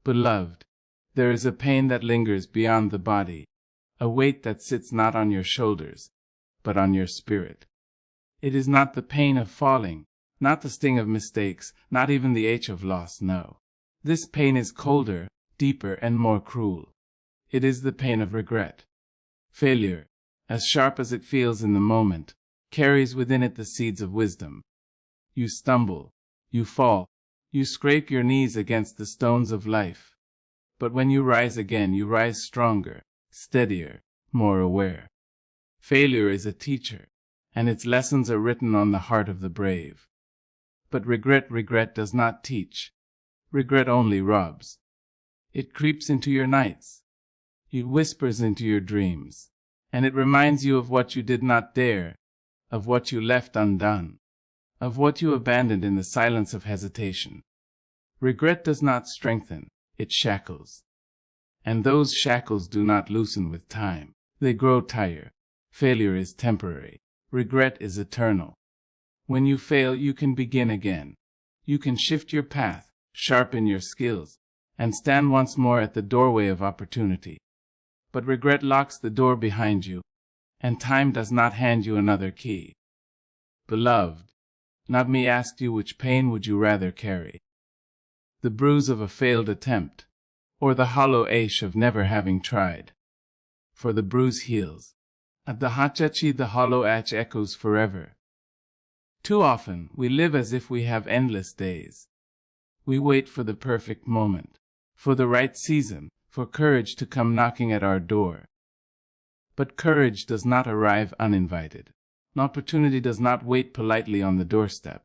Beloved, there is a pain that lingers beyond the body, a weight that sits not on your shoulders, but on your spirit. It is not the pain of falling, not the sting of mistakes, not even the ache of loss, no. This pain is colder, deeper, and more cruel. It is the pain of regret. Failure, as sharp as it feels in the moment, carries within it the seeds of wisdom. You stumble, you fall, you scrape your knees against the stones of life. But when you rise again, you rise stronger, steadier, more aware. Failure is a teacher, and its lessons are written on the heart of the brave. But regret does not teach. Regret only robs. It creeps into your nights. It whispers into your dreams, and it reminds you of what you did not dare, of what you left undone, of what you abandoned in the silence of hesitation. Regret does not strengthen, it shackles. And those shackles do not loosen with time. They grow tighter. Failure is temporary. Regret is eternal. When you fail, you can begin again. You can shift your path, sharpen your skills, and stand once more at the doorway of opportunity. But regret locks the door behind you, and time does not hand you another key. Beloved, not me asked you, which pain would you rather carry? The bruise of a failed attempt, or the hollow ache of never having tried? For the bruise heals. At the hachachi, the hollow ache echoes forever. Too often, we live as if we have endless days. We wait for the perfect moment, for the right season, for courage to come knocking at our door. But courage does not arrive uninvited. An opportunity does not wait politely on the doorstep.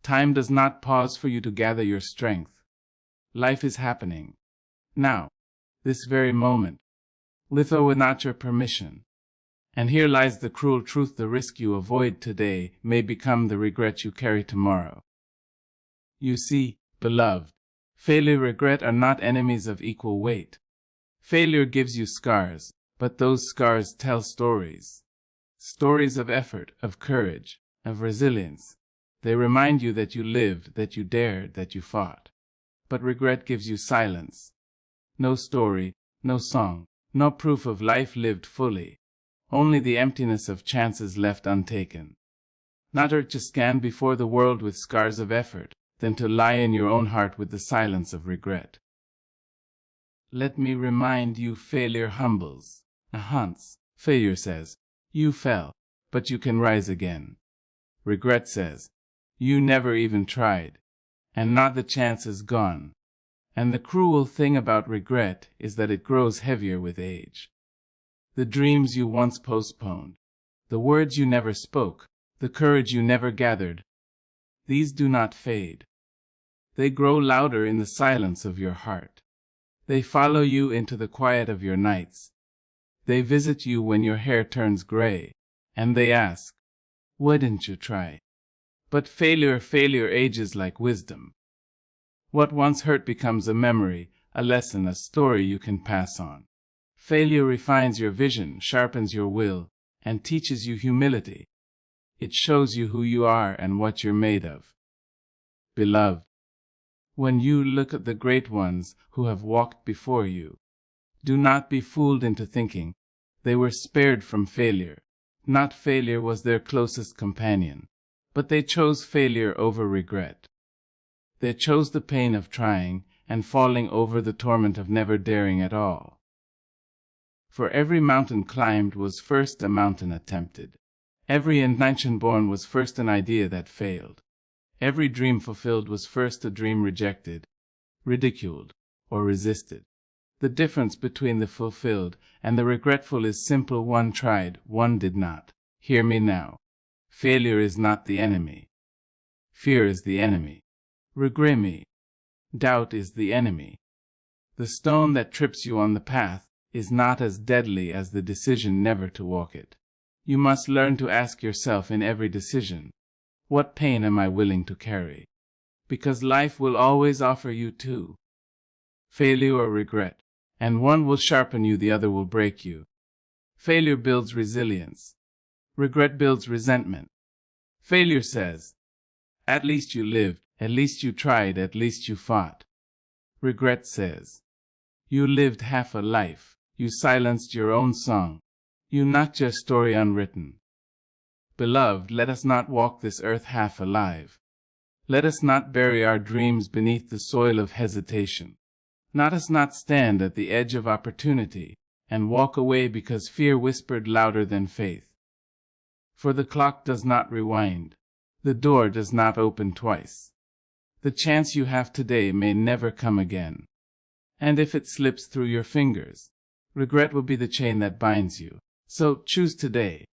Time does not pause for you to gather your strength. Life is happening. Now, this very moment, without your permission. And here lies the cruel truth: the risk you avoid today may become the regret you carry tomorrow. You see, beloved, failure and regret are not enemies of equal weight. Failure gives you scars, but those scars tell stories. Stories of effort, of courage, of resilience. They remind you that you lived, that you dared, that you fought. But regret gives you silence. No story, no song, no proof of life lived fully. Only the emptiness of chances left untaken. Not to stand before the world with scars of effort, than to lie in your own heart with the silence of regret. Let me remind you, failure humbles, hunts. Failure says, you fell, but you can rise again. Regret says, you never even tried, and not the chance is gone. And the cruel thing about regret is that it grows heavier with age. The dreams you once postponed, the words you never spoke, the courage you never gathered, these do not fade. They grow louder in the silence of your heart. They follow you into the quiet of your nights. They visit you when your hair turns gray, and they ask, why didn't you try? But failure ages like wisdom. What once hurt becomes a memory, a lesson, a story you can pass on. Failure refines your vision, sharpens your will, and teaches you humility. It shows you who you are and what you're made of. Beloved, when you look at the great ones who have walked before you, do not be fooled into thinking they were spared from failure. Not failure was their closest companion, but they chose failure over regret. They chose the pain of trying and falling over the torment of never daring at all. For every mountain climbed was first a mountain attempted. Every invention born was first an idea that failed. Every dream fulfilled was first a dream rejected, ridiculed, or resisted. The difference between the fulfilled and the regretful is simple: one tried, one did not. Hear me now. Failure is not the enemy. Fear is the enemy. Regret me. Doubt is the enemy. The stone that trips you on the path is not as deadly as the decision never to walk it. You must learn to ask yourself in every decision, what pain am I willing to carry? Because life will always offer you two, failure or regret, and one will sharpen you, the other will break you. Failure builds resilience. Regret builds resentment. Failure says, at least you lived, at least you tried, at least you fought. Regret says, you lived half a life, you silenced your own song, you knocked your story unwritten. Beloved, let us not walk this earth half alive. Let us not bury our dreams beneath the soil of hesitation. Let us not stand at the edge of opportunity and walk away because fear whispered louder than faith. For the clock does not rewind. The door does not open twice. The chance you have today may never come again. And if it slips through your fingers, regret will be the chain that binds you. So choose today,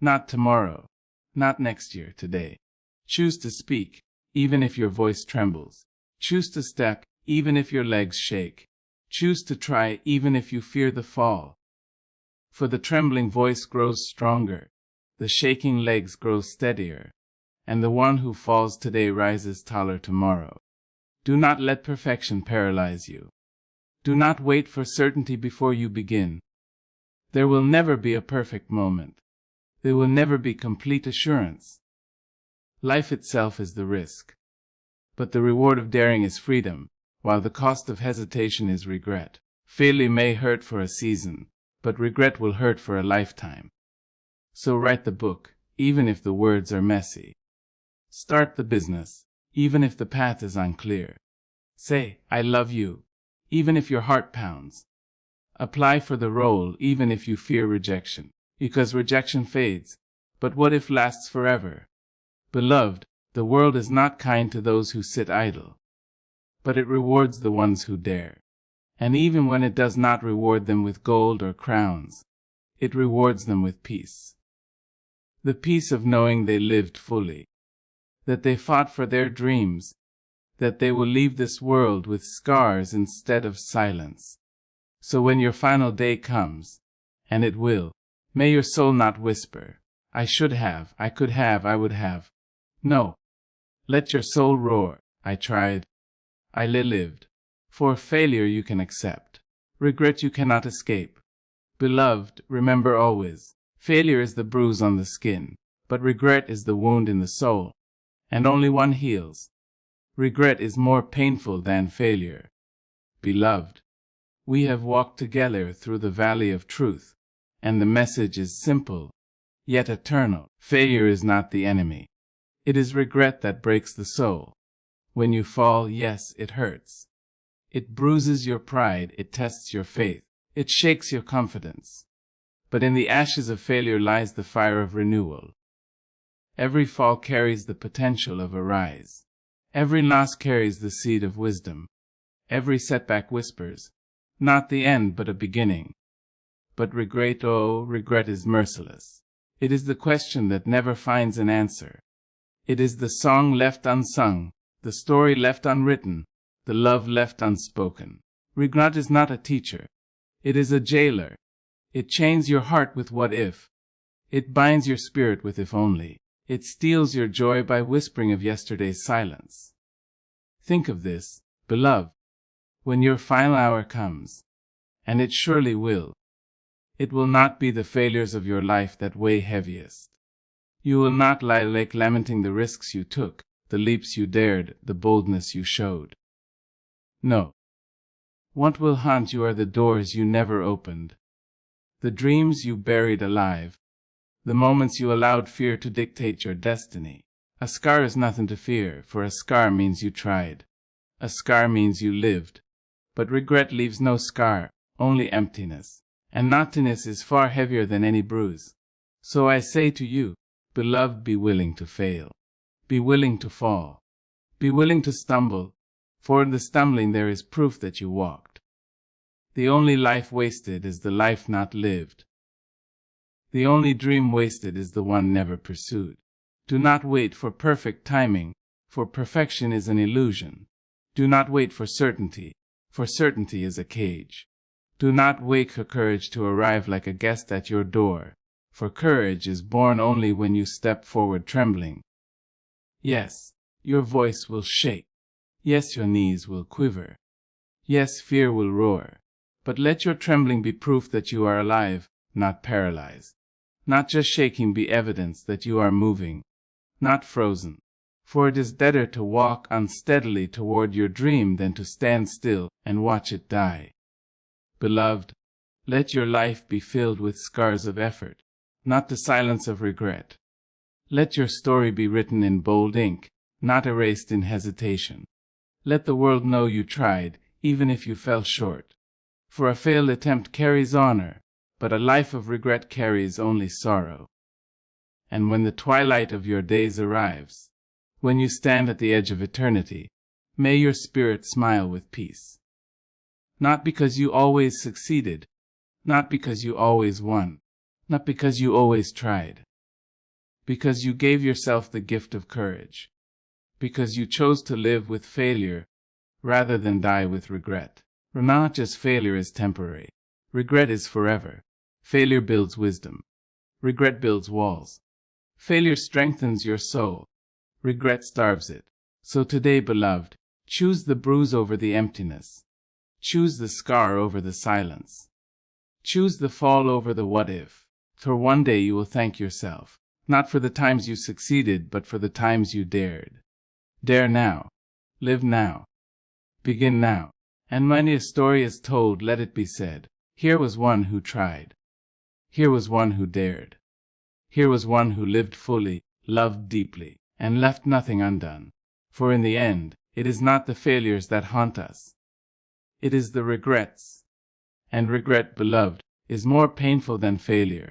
not tomorrow, not next year, today. Choose to speak, even if your voice trembles. Choose to step, even if your legs shake. Choose to try, even if you fear the fall. For the trembling voice grows stronger, the shaking legs grow steadier, and the one who falls today rises taller tomorrow. Do not let perfection paralyze you. Do not wait for certainty before you begin. There will never be a perfect moment. There will never be complete assurance. Life itself is the risk. But the reward of daring is freedom, while the cost of hesitation is regret. Failure may hurt for a season, but regret will hurt for a lifetime. So write the book, even if the words are messy. Start the business, even if the path is unclear. Say, I love you, even if your heart pounds. Apply for the role, even if you fear rejection, because rejection fades, but what if lasts forever? Beloved, the world is not kind to those who sit idle, but it rewards the ones who dare. And even when it does not reward them with gold or crowns, it rewards them with peace. The peace of knowing they lived fully, that they fought for their dreams, that they will leave this world with scars instead of silence. So when your final day comes, and it will, may your soul not whisper, I should have, I could have, I would have. No. Let your soul roar, I tried, I lived. For failure you can accept. Regret you cannot escape. Beloved, remember always, failure is the bruise on the skin, but regret is the wound in the soul, and only one heals. Regret is more painful than failure. Beloved, we have walked together through the valley of truth, and the message is simple, yet eternal. Failure is not the enemy. It is regret that breaks the soul. When you fall, yes, it hurts. It bruises your pride, it tests your faith, it shakes your confidence. But in the ashes of failure lies the fire of renewal. Every fall carries the potential of a rise. Every loss carries the seed of wisdom. Every setback whispers, not the end but a beginning. But regret, oh, regret is merciless. It is the question that never finds an answer. It is the song left unsung, the story left unwritten, the love left unspoken. Regret is not a teacher. It is a jailer. It chains your heart with what if. It binds your spirit with if only. It steals your joy by whispering of yesterday's silence. Think of this, beloved, when your final hour comes, and it surely will. It will not be the failures of your life that weigh heaviest. You will not lie awake lamenting the risks you took, the leaps you dared, the boldness you showed. No. What will haunt you are the doors you never opened, the dreams you buried alive, the moments you allowed fear to dictate your destiny. A scar is nothing to fear, for a scar means you tried. A scar means you lived. But regret leaves no scar, only emptiness. And emptiness is far heavier than any bruise. So I say to you, beloved, be willing to fail. Be willing to fall. Be willing to stumble, for in the stumbling there is proof that you walked. The only life wasted is the life not lived. The only dream wasted is the one never pursued. Do not wait for perfect timing, for perfection is an illusion. Do not wait for certainty is a cage. Do not wait for courage to arrive like a guest at your door, for courage is born only when you step forward trembling. Yes, your voice will shake. Yes, your knees will quiver. Yes, fear will roar. But let your trembling be proof that you are alive, not paralyzed. Not just shaking be evidence that you are moving, not frozen. For it is better to walk unsteadily toward your dream than to stand still and watch it die. Beloved, let your life be filled with scars of effort, not the silence of regret. Let your story be written in bold ink, not erased in hesitation. Let the world know you tried, even if you fell short. For a failed attempt carries honor, but a life of regret carries only sorrow. And when the twilight of your days arrives, when you stand at the edge of eternity, may your spirit smile with peace. Not because you always succeeded, not because you always won, not because you always tried. Because you gave yourself the gift of courage. Because you chose to live with failure rather than die with regret. Not just failure is temporary. Regret is forever. Failure builds wisdom. Regret builds walls. Failure strengthens your soul. Regret starves it. So today, beloved, choose the bruise over the emptiness. Choose the scar over the silence. Choose the fall over the what if. For one day you will thank yourself, not for the times you succeeded, but for the times you dared. Dare now. Live now. Begin now. And when a story is told, let it be said, here was one who tried. Here was one who dared. Here was one who lived fully, loved deeply, and left nothing undone. For in the end, it is not the failures that haunt us. It is the regrets. And regret, beloved, is more painful than failure.